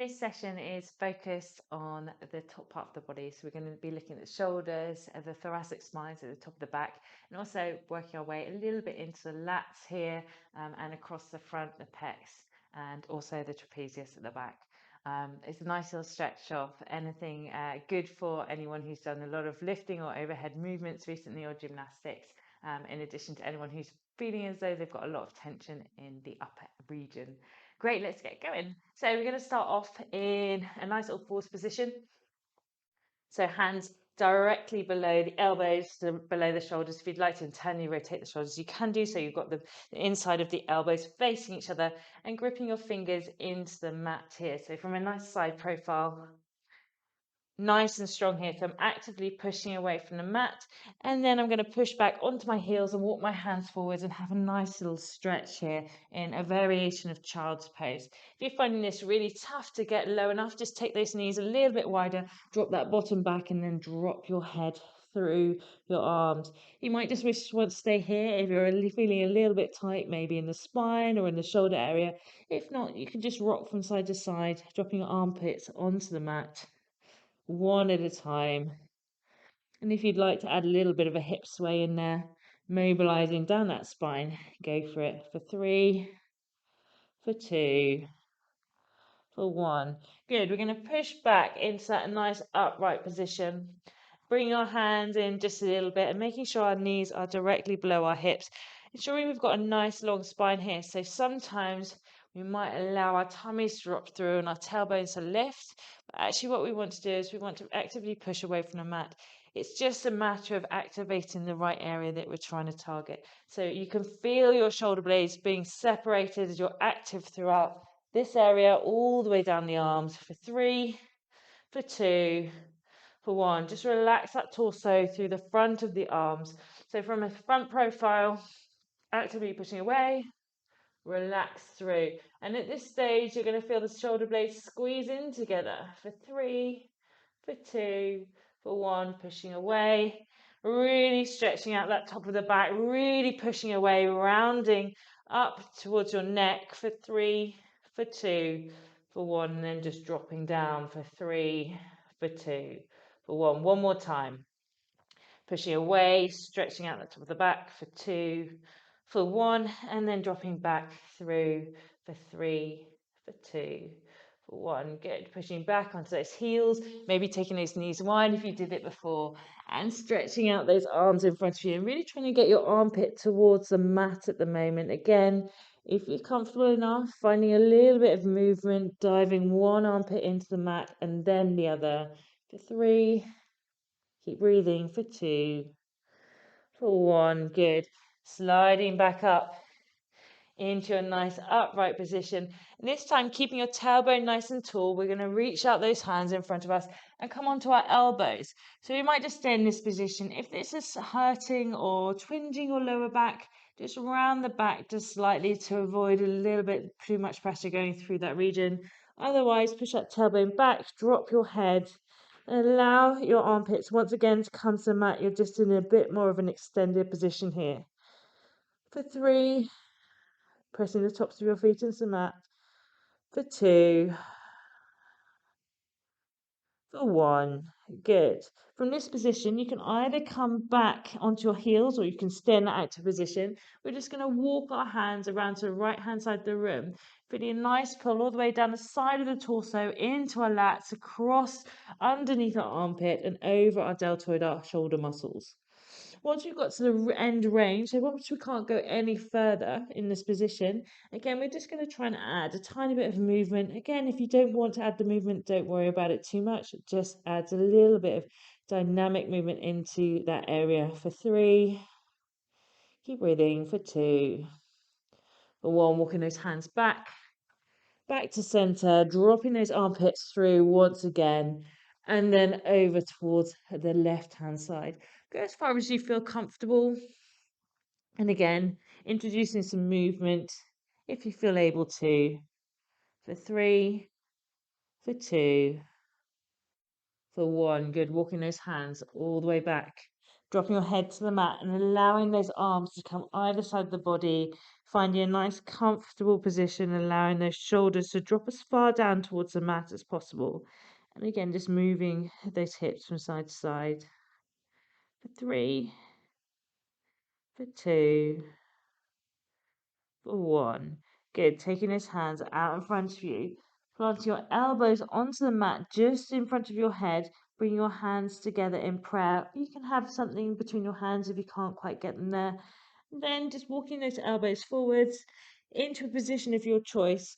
This session is focused on the top part of the body. So we're going to be looking at the shoulders, the thoracic spine, so the top of the back, and also working our way a little bit into the lats here and across the front, the pecs, and also the trapezius at the back. It's a nice little stretch of anything good for anyone who's done a lot of lifting or overhead movements recently or gymnastics, in addition to anyone who's feeling as though they've got a lot of tension in the upper region. Great, let's get going. So we're going to start off in a nice little force position. So hands directly below the elbows, below the shoulders. If you'd like to internally rotate the shoulders, you can do so. You've got the inside of the elbows facing each other and gripping your fingers into the mat here. So from a nice side profile, nice and strong here. So I'm actively pushing away from the mat, and then I'm going to push back onto my heels and walk my hands forwards and have a nice little stretch here in a variation of child's pose. If you're finding this really tough to get low enough, just take those knees a little bit wider, drop that bottom back, and then drop your head through your arms. You might just wish to want to stay here if you're feeling a little bit tight, maybe in the spine or in the shoulder area. If not, you can just rock from side to side, dropping your armpits onto the mat, one at a time. And if you'd like to add a little bit of a hip sway in there, mobilizing down that spine, go for it. For 3, for 2, for 1. Good. We're going to push back into that nice upright position. Bring our hands in just a little bit and making sure our knees are directly below our hips. Ensuring we've got a nice long spine here. So sometimes we might allow our tummies to drop through and our tailbones to lift. But actually what we want to do is we want to actively push away from the mat. It's just a matter of activating the right area that we're trying to target. So you can feel your shoulder blades being separated as you're active throughout this area all the way down the arms. For 3, for 2, for 1. Just relax that torso through the front of the arms. So from a front profile, actively pushing away, relax through. And at this stage, you're going to feel the shoulder blades squeeze in together. For 3, for 2, for 1, pushing away. Really stretching out that top of the back, really pushing away, rounding up towards your neck. For 3, for 2, for 1, and then just dropping down. For 3, for 2, for 1. One more time. Pushing away, stretching out the top of the back. For 2, for 1, and then dropping back through. For 3, for 2, for 1. Good. Pushing back onto those heels, maybe taking those knees wide if you did it before, and stretching out those arms in front of you and really trying to get your armpit towards the mat at the moment. Again, if you're comfortable enough, finding a little bit of movement, diving one armpit into the mat and then the other. For 3, keep breathing. For 2, for 1. Good. Sliding back up into a nice upright position. And this time, keeping your tailbone nice and tall, we're going to reach out those hands in front of us and come onto our elbows. So we might just stay in this position. If this is hurting or twinging your lower back, just round the back just slightly to avoid a little bit too much pressure going through that region. Otherwise, push that tailbone back, drop your head, and allow your armpits once again to come to the mat. You're just in a bit more of an extended position here. For 3, pressing the tops of your feet into the mat. For 2, for 1. Good. From this position, you can either come back onto your heels or you can stay in that active position. We're just going to walk our hands around to the right-hand side of the room, feeling a nice pull all the way down the side of the torso, into our lats, across underneath our armpit and over our deltoid, our shoulder muscles. Once we've got to the end range, so once we can't go any further in this position, again, we're just going to try and add a tiny bit of movement. Again, if you don't want to add the movement, don't worry about it too much. It just adds a little bit of dynamic movement into that area. For 3, keep breathing. For 2, for 1, walking those hands back to center, dropping those armpits through once again, and then over towards the left-hand side. Go as far as you feel comfortable. And again, introducing some movement if you feel able to. For 3, for 2, for 1. Good. Walking those hands all the way back Dropping your head to the mat and allowing those arms to come either side of the body, finding a nice comfortable position, allowing those shoulders to drop as far down towards the mat as possible. And again, just moving those hips from side to side. For 3, for 2, for 1. Good. Taking those hands out in front of you. Planting your elbows onto the mat just in front of your head. Bring your hands together in prayer. You can have something between your hands if you can't quite get them there. And then just walking those elbows forwards into a position of your choice.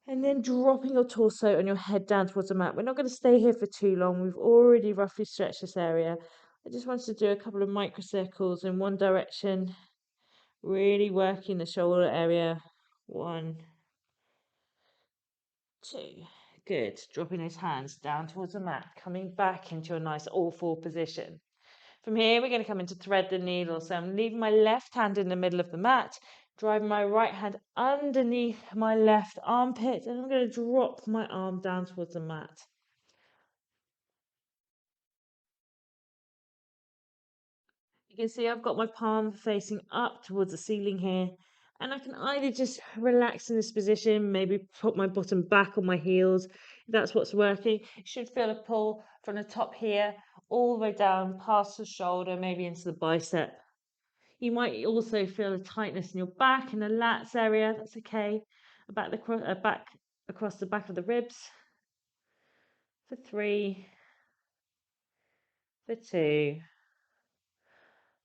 And then dropping your torso and your head down towards the mat. We're not going to stay here for too long. We've already roughly stretched this area. I just wanted to do a couple of microcircles in one direction. Really working the shoulder area. 1, 2. Good. Dropping those hands down towards the mat, coming back into a nice all-four position. From here, we're going to come into thread the needle. So I'm leaving my left hand in the middle of the mat, driving my right hand underneath my left armpit, and I'm going to drop my arm down towards the mat. You can see I've got my palm facing up towards the ceiling here, and I can either just relax in this position, maybe put my bottom back on my heels, if that's what's working. You should feel a pull from the top here, all the way down past the shoulder, maybe into the bicep. You might also feel a tightness in your back and the lats area. That's okay. Back across the back of the ribs. For 3, for 2,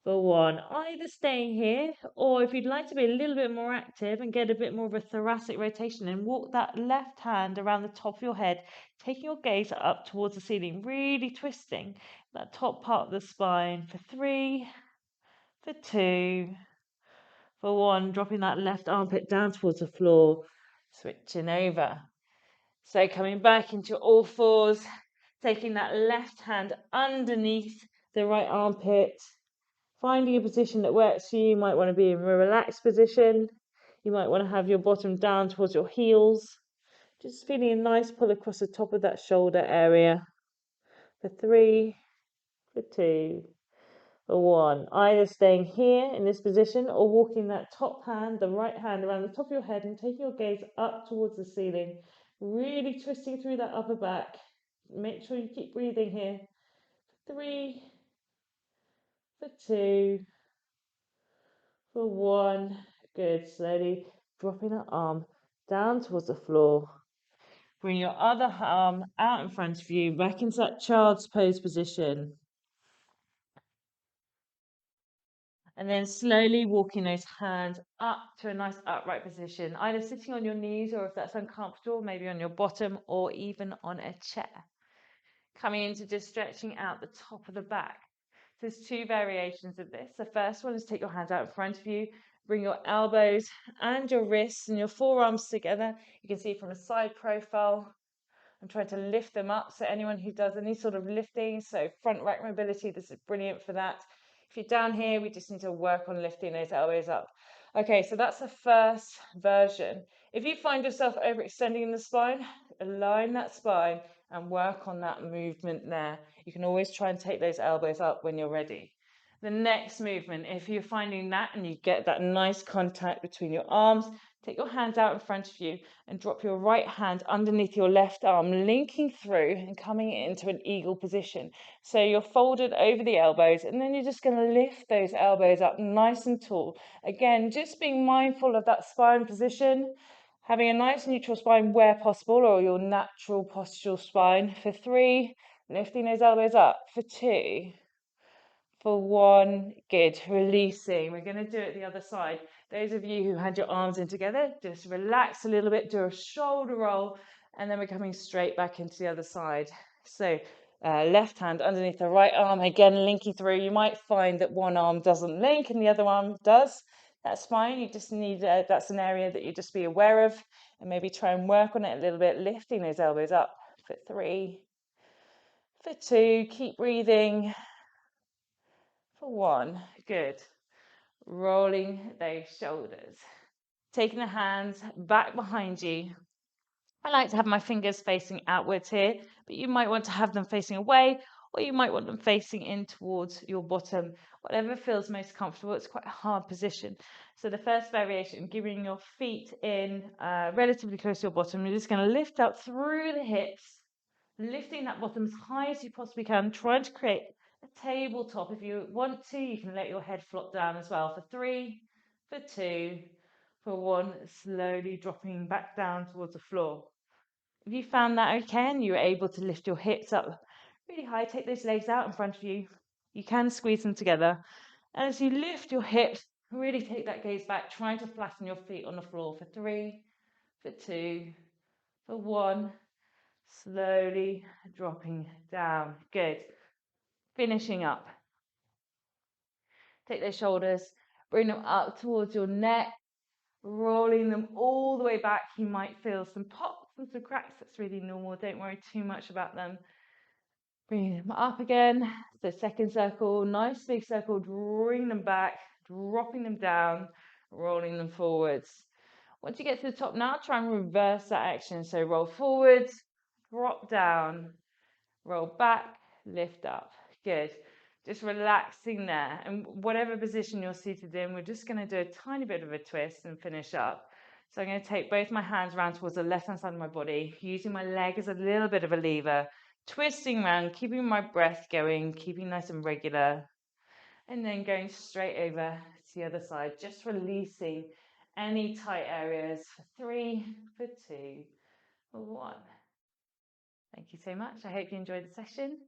for 1. Either staying here, or if you'd like to be a little bit more active and get a bit more of a thoracic rotation, and walk that left hand around the top of your head, taking your gaze up towards the ceiling, really twisting that top part of the spine. For 3, for 2, for 1. Dropping that left armpit down towards the floor, switching over. So coming back into all fours, taking that left hand underneath the right armpit, finding a position that works for you. You might want to be in a relaxed position. You might want to have your bottom down towards your heels. Just feeling a nice pull across the top of that shoulder area. For 3, for 2, for 1. Either staying here in this position or walking that top hand, the right hand, around the top of your head and taking your gaze up towards the ceiling. Really twisting through that upper back. Make sure you keep breathing here. 3, for 2, for 1. Good. Slowly dropping that arm down towards the floor. Bring your other arm out in front of you, back into that child's pose position. And then slowly walking those hands up to a nice upright position, either sitting on your knees, or if that's uncomfortable, maybe on your bottom or even on a chair. Coming into just stretching out the top of the back. There's 2 variations of this. The first one is take your hands out in front of you, bring your elbows and your wrists and your forearms together. You can see from a side profile, I'm trying to lift them up. So anyone who does any sort of lifting, so front rack mobility, this is brilliant for that. If you're down here, we just need to work on lifting those elbows up. Okay, so that's the first version. If you find yourself overextending in the spine, align that spine and work on that movement there. You can always try and take those elbows up when you're ready. The next movement, if you're finding that and you get that nice contact between your arms, take your hands out in front of you and drop your right hand underneath your left arm, linking through and coming into an eagle position. So you're folded over the elbows, and then you're just going to lift those elbows up nice and tall. Again, just being mindful of that spine position, having a nice neutral spine where possible, or your natural postural spine. For 3, lifting those elbows up. For 2, for 1, good, releasing. We're going to do it the other side. Those of you who had your arms in together, just relax a little bit, do a shoulder roll, and then we're coming straight back into the other side. So left hand underneath the right arm, again linking through. You might find that one arm doesn't link and the other arm does. That's fine. You just need, that's an area that you just be aware of, and maybe try and work on it a little bit, lifting those elbows up. For 3, for 2, keep breathing. For 1, good. Rolling those shoulders. Taking the hands back behind you. I like to have my fingers facing outwards here, but you might want to have them facing away, or you might want them facing in towards your bottom, whatever feels most comfortable. It's quite a hard position. So the first variation, giving your feet in relatively close to your bottom, you're just going to lift up through the hips, lifting that bottom as high as you possibly can, trying to create a tabletop. If you want to, you can let your head flop down as well. For 3, for 2, for 1, slowly dropping back down towards the floor. If you found that okay and you were able to lift your hips up really high, take those legs out in front of you. You can squeeze them together. And as you lift your hips, really take that gaze back, trying to flatten your feet on the floor. For 3, for 2, for 1, slowly dropping down. Good. Finishing up. Take those shoulders, bring them up towards your neck, rolling them all the way back. You might feel some pops and some cracks. That's really normal. Don't worry too much about them. Bring them up again. So second circle, nice big circle, drawing them back, dropping them down, rolling them forwards. Once you get to the top now, try and reverse that action. So roll forwards, drop down, roll back, lift up. Good. Just relaxing there. And whatever position you're seated in, we're just going to do a tiny bit of a twist and finish up. So I'm going to take both my hands around towards the left-hand side of my body, using my leg as a little bit of a lever, twisting around, keeping my breath going, keeping nice and regular, and then going straight over to the other side, just releasing any tight areas. For 3, for 2, for 1. Thank you so much. I hope you enjoyed the session.